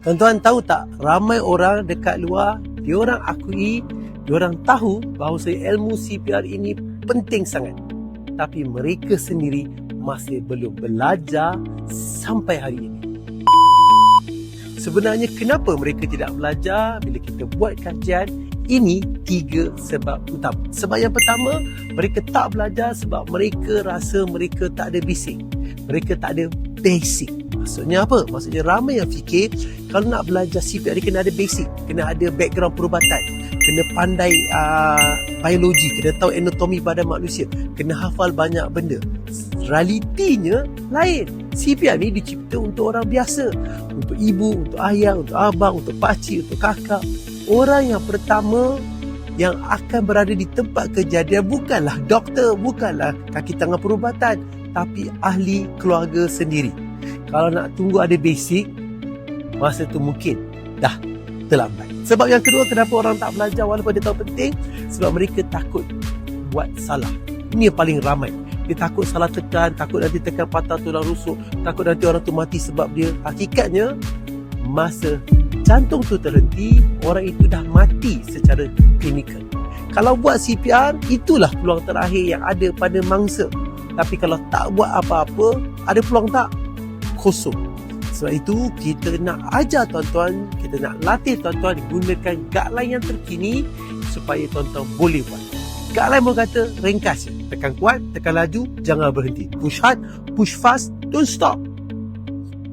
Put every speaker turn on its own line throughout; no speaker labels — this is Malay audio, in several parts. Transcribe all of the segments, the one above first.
Tuan-tuan tahu tak, ramai orang dekat luar, diorang akui, diorang tahu bahawa ilmu CPR ini penting sangat. Tapi mereka sendiri masih belum belajar sampai hari ini. Sebenarnya kenapa mereka tidak belajar? Bila kita buat kajian, ini 3 sebab utama. Sebab yang pertama, mereka tak belajar sebab mereka rasa mereka tak ada basic. Mereka tak ada basic. Maksudnya apa? Maksudnya ramai yang fikir kalau nak belajar CPR dia kena ada basic, kena ada background perubatan, kena pandai biologi, kena tahu anatomi badan manusia, kena hafal banyak benda. Realitinya lain. CPR ni dicipta untuk orang biasa, untuk ibu, untuk ayah, untuk abang, untuk pakcik, untuk kakak. Orang yang pertama yang akan berada di tempat kejadian bukanlah doktor, bukanlah kaki tangan perubatan, tapi ahli keluarga sendiri. Kalau nak tunggu ada basic, masa tu mungkin dah terlambat. Sebab yang kedua, kenapa orang tak belajar walaupun dia tahu penting? Sebab mereka takut buat salah. Ini yang paling ramai. Dia takut salah tekan, takut nanti tekan patah tulang rusuk, takut nanti orang tu mati sebab dia. Hakikatnya, masa jantung tu terhenti, orang itu dah mati secara klinikal. Kalau buat CPR, itulah peluang terakhir yang ada pada mangsa. Tapi kalau tak buat apa-apa, ada peluang tak? Kosong. Sebab itu kita nak ajar tuan-tuan, kita nak latih tuan-tuan gunakan guideline yang terkini supaya tuan-tuan boleh buat. Guideline pun kata ringkas, tekan kuat, tekan laju, jangan berhenti. Push hard, push fast, don't stop.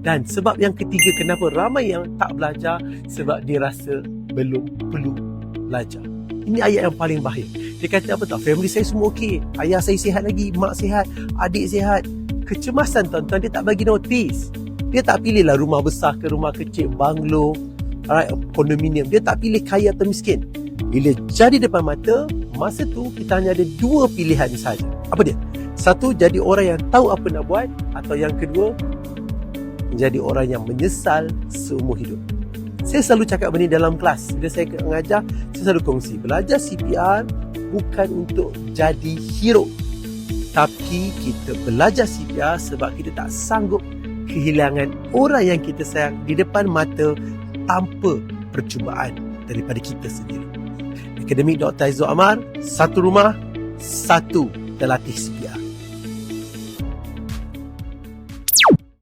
Dan sebab yang ketiga kenapa ramai yang tak belajar, sebab dia rasa belum perlu belajar. Ini ayat yang paling bahaya. Dia kata apa tak? Family saya semua okey. Ayah saya sihat lagi, mak sihat, adik sihat. Kecemasan tuan-tuan, dia tak bagi notis. Dia tak pilihlah rumah besar ke rumah kecil, banglo, kondominium. Dia tak pilih kaya atau miskin. Bila jadi depan mata, masa tu kita hanya ada 2 pilihan saja. Apa dia? Satu, jadi orang yang tahu apa nak buat. Atau yang kedua, menjadi orang yang menyesal seumur hidup. Saya selalu cakap benda dalam kelas. Bila saya mengajar, saya selalu kongsi. Belajar CPR bukan untuk jadi hero. Tapi kita belajar CPR sebab kita tak sanggup kehilangan orang yang kita sayang di depan mata tanpa percubaan daripada kita sendiri. Akademik Dr. Aizul Amar, satu rumah, satu terlatih CPR.